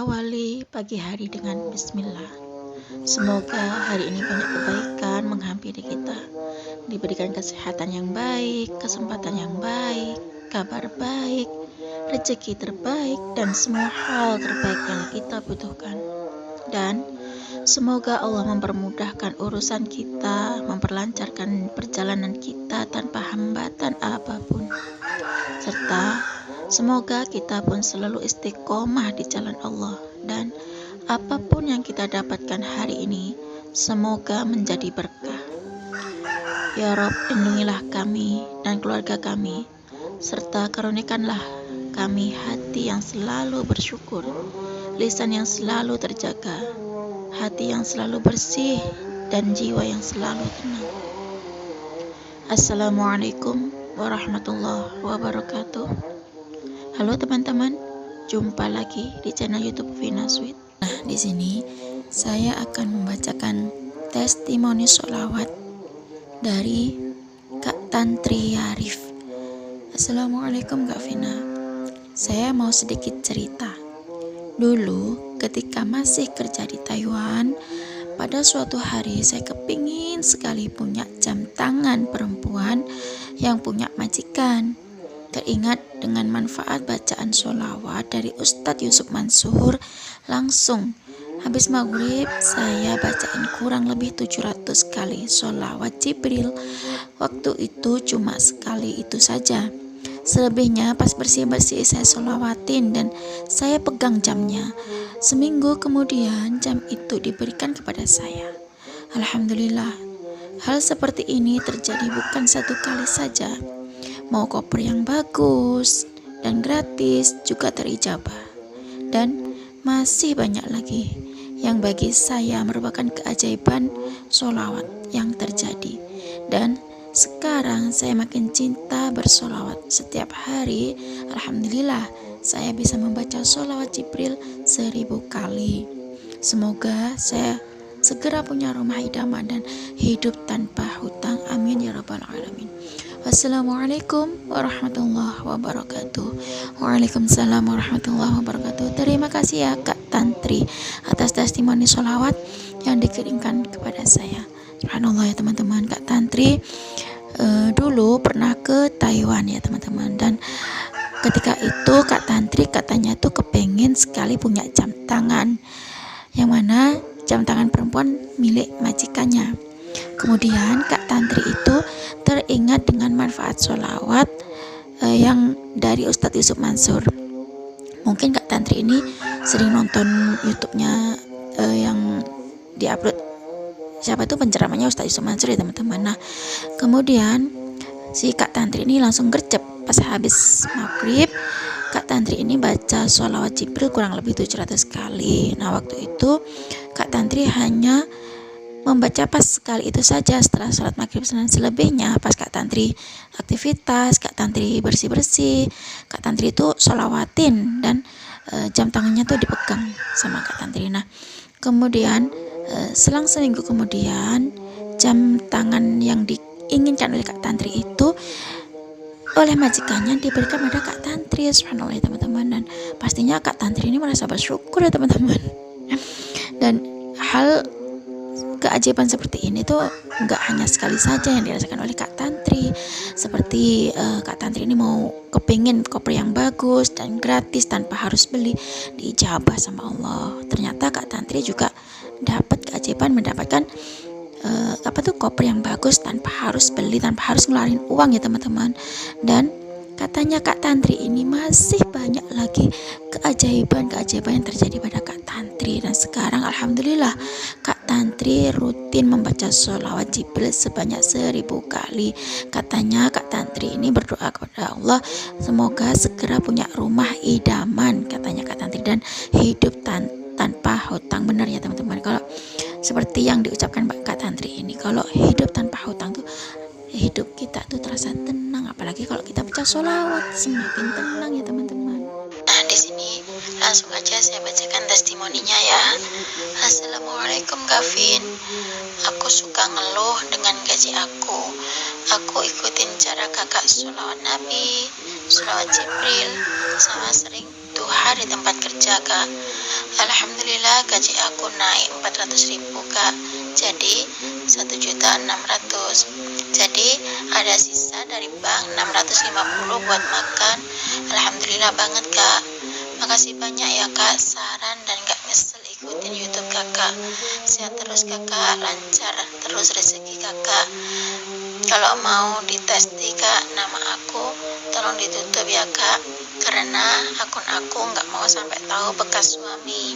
awali pagi hari dengan bismillah. Semoga hari ini banyak kebaikan menghampiri kita. Diberikan kesehatan yang baik, kesempatan yang baik, kabar baik, rezeki terbaik, dan semua hal terbaik yang kita butuhkan. Dan semoga Allah mempermudahkan urusan kita, memperlancarkan perjalanan kita tanpa hambatan apapun. Serta semoga kita pun selalu istiqomah di jalan Allah, dan apapun yang kita dapatkan hari ini semoga menjadi berkah. Ya Rob, lindungilah kami dan keluarga kami, serta karunikanlah kami hati yang selalu bersyukur, lisan yang selalu terjaga, hati yang selalu bersih, dan jiwa yang selalu tenang. Assalamualaikum warahmatullahi wabarakatuh. Halo teman-teman, jumpa lagi di channel YouTube Vina Sweet. Nah, di sini saya akan membacakan testimoni sholawat dari Kak Tantri Arif. Assalamualaikum Kak Vina. Saya mau sedikit cerita. Dulu ketika masih kerja di Taiwan, pada suatu hari saya kepingin sekali punya jam tangan perempuan yang punya majikan. Teringat dengan manfaat bacaan sholawat dari Ustadz Yusuf Mansur, langsung habis maghrib saya bacain kurang lebih 700 kali sholawat Jibril. Waktu itu cuma sekali itu saja. Selebihnya pas bersih-bersih saya sholawatin dan saya pegang jamnya. Seminggu kemudian jam itu diberikan kepada saya. Alhamdulillah, hal seperti ini terjadi bukan satu kali saja. Mau koper yang bagus dan gratis juga terijabah. Dan masih banyak lagi yang bagi saya merupakan keajaiban sholawat yang terjadi. Dan sekarang saya makin cinta bersolawat. Setiap hari, alhamdulillah, saya bisa membaca sholawat Jibril 1000 kali. Semoga saya segera punya rumah idaman dan hidup tanpa hutang. Amin ya rabbal alamin. Wassalamualaikum warahmatullahi wabarakatuh. Waalaikumsalam warahmatullahi wabarakatuh. Terima kasih ya Kak Tantri atas testimoni sholawat yang dikirimkan kepada saya. Subhanallah ya teman-teman, Kak Tantri dulu pernah ke Taiwan ya teman-teman, dan ketika itu Kak Tantri katanya tuh kepengen sekali punya jam tangan, yang mana jam tangan perempuan milik majikannya. Kemudian Kak Tantri itu teringat dengan manfaat sholawat yang dari Ustadz Yusuf Mansur. Mungkin Kak Tantri ini sering nonton YouTube-nya yang diupload siapa tuh penceramahnya Ustadz Yusuf Mansur ya teman-teman. Nah, kemudian si Kak Tantri ini langsung gercep pas habis maghrib. Kak Tantri ini baca sholawat Jibril kurang lebih 700 kali. Nah, waktu itu Kak Tantri hanya membaca pas sekali itu saja setelah sholat maghrib, dan selebihnya pas Kak Tantri aktivitas, Kak Tantri bersih-bersih, Kak Tantri itu sholawatin dan jam tangannya tuh dipegang sama Kak Tantri. Nah, kemudian selang seminggu kemudian jam tangan yang diinginkan oleh Kak Tantri itu oleh majikannya diberikan pada Kak Tantri. Subhanallah ya teman-teman, dan pastinya Kak Tantri ini merasa bersyukur ya teman-teman. Dan hal keajaiban seperti ini tuh nggak hanya sekali saja yang dirasakan oleh Kak Tantri. Seperti Kak Tantri ini mau kepingin koper yang bagus dan gratis tanpa harus beli, diijabah sama Allah. Ternyata Kak Tantri juga dapat keajaiban mendapatkan koper yang bagus tanpa harus beli, tanpa harus ngeluarin uang ya teman-teman. Dan katanya Kak Tantri ini masih banyak lagi keajaiban-keajaiban yang terjadi pada Kak Tantri. Dan sekarang alhamdulillah Kak Tantri rutin membaca sholawat Jibril sebanyak 1000 kali. Katanya Kak Tantri ini berdoa kepada Allah semoga segera punya rumah idaman, katanya Kak Tantri, dan hidup tanpa hutang. Benar ya teman-teman, kalau seperti yang diucapkan Kak Tantri ini, kalau hidup tanpa hutang tuh hidup kita tuh terasa tenang, apalagi kalau kita baca sholawat semakin tenang ya teman-teman. Nah, di sini langsung aja saya bacakan testimoninya ya. Assalamualaikum Kak Vin. Aku suka ngeluh dengan gaji aku. Aku ikutin cara kakak sholawat Nabi, sholawat Jibril, sama sering duha di tempat kerja, Kak. Alhamdulillah gaji aku naik 400.000, Kak. Jadi 1.600.000. Jadi ada sisa dari bank 650 buat makan. Alhamdulillah banget, Kak. Makasih banyak ya, Kak, saran dan gak nyesel ikutin YouTube Kakak. Sehat terus, Kakak, lancar terus rezeki Kakak. Kalau mau ditesti, Kak, nama aku tolong ditutup ya, Kak, karena akun aku nggak mau sampai tahu bekas suami.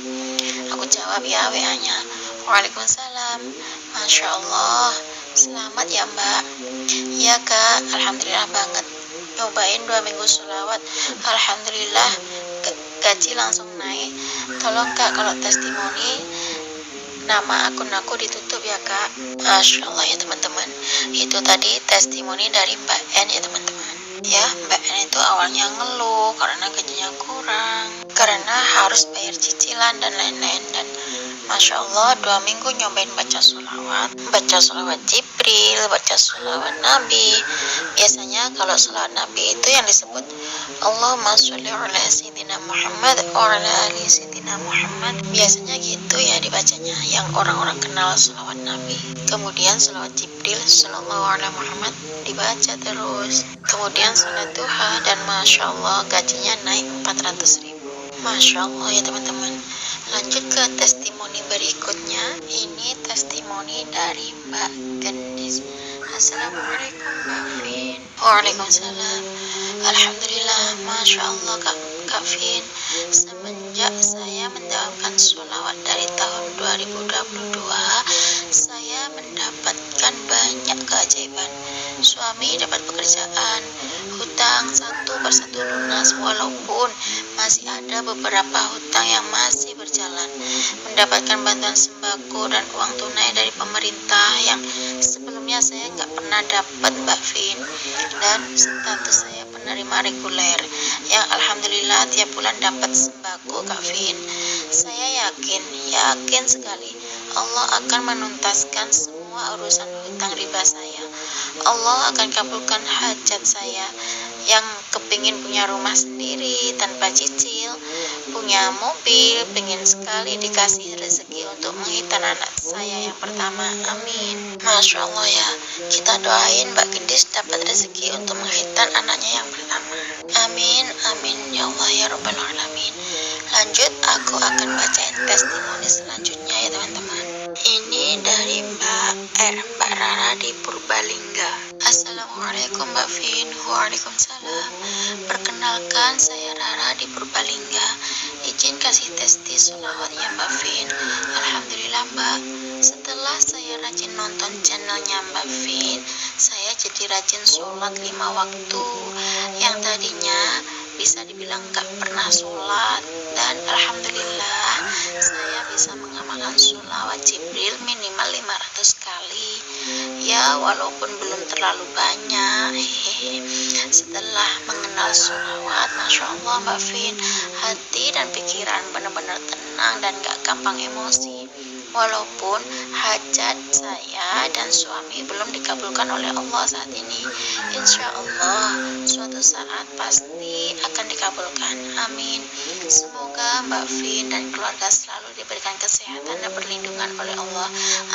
Aku jawab ya WA-nya. Waalaikumsalam. Masya Allah, selamat ya, Mbak. Iya, Kak, alhamdulillah banget. Nyobain 2 minggu sholawat, alhamdulillah gaji langsung naik. Tolong, Kak, kalau testimoni nama akun aku ditutup ya, Kak. Masya Allah ya teman-teman. Itu tadi testimoni dari Mbak N ya teman-teman. Ya, Mbak N itu awalnya ngeluh karena gajinya kurang, karena harus bayar cicilan dan lain-lain. Dan Masya Allah 2 minggu nyobain baca sholawat Jibril, baca sholawat Nabi. Biasanya kalau sholawat Nabi itu yang disebut Allahumma sholli ala sayyidina Muhammad wa ala ali sayyidina Muhammad. Biasanya gitu ya dibacanya, yang orang-orang kenal sholawat Nabi. Kemudian sholawat Jibril sallallahu alaihi Muhammad dibaca terus. Kemudian sholat duha, dan Masya Allah gajinya naik 400.000. Masya Allah ya teman-teman. Lanjut ke testimoni berikutnya. Ini testimoni dari Mbak Gendis. Assalamualaikum Mbak Vin. Waalaikumsalam. Alhamdulillah, Masya Allah Kak Vin. Semenjak saya mendapatkan sholawat dari tahun 2022, saya mendapatkan banyak keajaiban. Suami dapat pekerjaan, hutang satu persatu lunas, walaupun masih ada beberapa hutang yang masih berjalan. Mendapatkan bantuan sembako dan uang tunai dari pemerintah yang sebelumnya saya nggak pernah dapat, Mbak Vin. Dan status saya penerima reguler yang alhamdulillah tiap bulan dapat sembako, Kak Vin. Saya yakin sekali Allah akan menuntaskan semua urusan hutang riba saya. Allah akan kabulkan hajat saya yang kepingin punya rumah sendiri tanpa cicil, punya mobil, pengen sekali dikasih rezeki untuk menghitan anak saya yang pertama. Amin. Masya Allah ya, kita doain Mbak Gendis dapat rezeki untuk menghitan anaknya yang pertama. Amin, amin ya Allah ya Rabbal Alamin. Lanjut, aku akan bacain testimoni selanjutnya ya teman-teman. Ini dari Mbak Rara di Purbalingga. Assalamualaikum Mbak Vin. Waalaikumsalam. Perkenalkan, saya Rara di Purbalingga. Izin kasih testi sholawat ya Mbak Vin. Alhamdulillah Mbak, setelah saya rajin nonton channelnya Mbak Vin, saya jadi rajin sholat 5 waktu. Yang tadinya bisa dibilang gak pernah sholat, dan alhamdulillah saya bisa mengamalkan sholawat Jibril minimal 500 kali ya, walaupun belum terlalu banyak. Setelah mengenal sholawat, Masya Allah Mbak Vin, hati dan pikiran benar-benar tenang dan gak gampang emosi. Walaupun hajat saya dan suami belum dikabulkan oleh Allah saat ini, insya Allah suatu saat pasti akan dikabulkan. Amin. Semoga Mbak Vin dan keluarga selalu diberikan kesehatan dan perlindungan oleh Allah.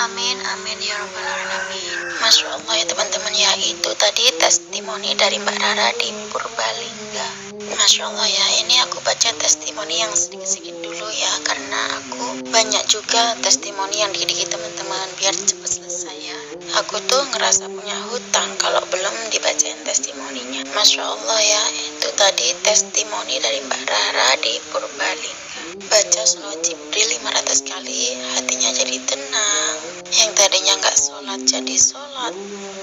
Amin, amin ya Rabbal Alamin. Masya Allah ya teman-teman ya, itu tadi testimoni dari Mbak Rara di Purbalingga. Masya Allah ya, ini aku baca testimoni yang sedikit-sedikit dulu ya, karena aku banyak juga testimoni yang dikit-dikit teman-teman, biar cepat selesai ya. Aku tuh ngerasa punya hutang kalau belum dibacain testimoninya. Masya Allah ya, itu tadi testimoni dari Mbak Rara di Purbalingga. Baca sholawat Jibril 500 kali, hatinya jadi tenang. Yang tadinya nggak sholat jadi sholat.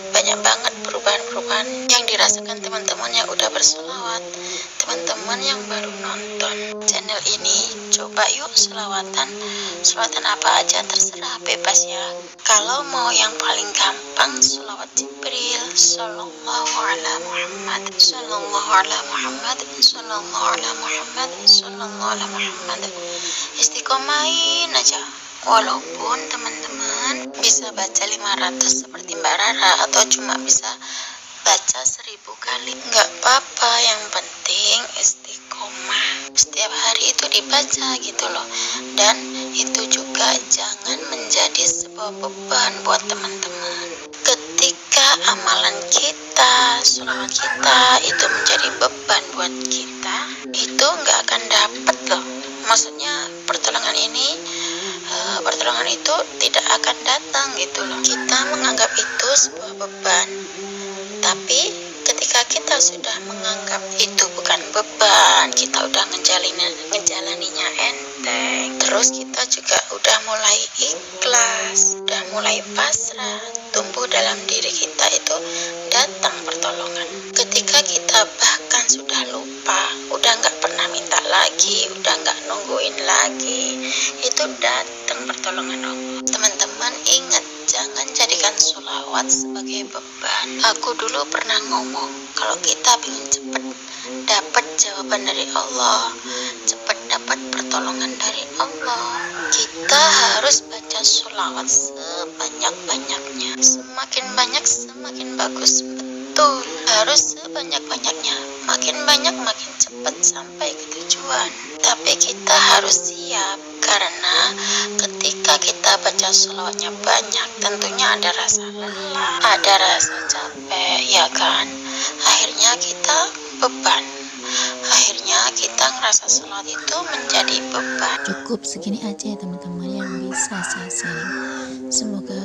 Banyak banget perubahan-perubahan yang dirasakan teman-teman yang udah bersolawat. Teman-teman yang baru nonton channel ini, coba yuk selawatan apa aja terserah, bebas ya. Kalau mau yang paling gampang, sholawat Jibril sallallahu ala Muhammad, sallallahu ala Muhammad, sallallahu ala Muhammad, sallallahu ala Muhammad. Istiqomahin aja. Walaupun teman-teman bisa baca 500 seperti Mbak Rara, atau cuma bisa baca 1000 kali. Nggak apa-apa, yang penting istiqomah. Setiap hari itu dibaca gitu loh. Dan itu juga jangan menjadi sebuah beban buat teman-teman. Ketika amalan kita, sholawat kita itu menjadi beban buat kita, itu nggak akan dapet loh. Maksudnya pertolongan itu tidak akan datang gitu loh. Kita menganggap itu sebuah beban, tapi ketika kita sudah menganggap itu bukan beban, kita udah ngejalaninya enteng, terus kita juga udah mulai ikhlas, udah mulai pasrah, tumbuh dalam diri kita itu datang pertolongan. Ketika kita bahkan sudah lupa, udah nggak pernah minta lagi, udah nggak nungguin lagi, itu datang pertolongan Allah. Teman-teman ingat, jangan jadikan sholawat sebagai beban. Aku dulu pernah ngomong, kalau kita ingin cepat dapat jawaban dari Allah, cepat dapat pertolongan dari Allah, kita harus baca sholawat sebanyak-banyaknya. Semakin banyak semakin bagus. Betul, harus sebanyak-banyaknya. Makin banyak makin cepat sampai ke tujuan. Tapi kita harus siap, karena ketika kita baca sholawatnya banyak, tentunya ada rasa lelah, ada rasa capek, ya kan? Akhirnya kita beban. Akhirnya kita ngerasa sholawat itu menjadi beban. Cukup segini aja ya teman-teman yang bisa saya sharing. Semoga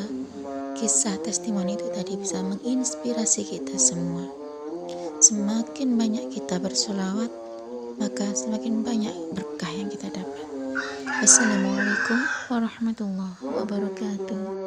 kisah testimoni itu tadi bisa menginspirasi kita semua. Semakin banyak kita bersolawat, maka semakin banyak berkah yang kita dapat. Wassalamualaikum warahmatullahi wabarakatuh.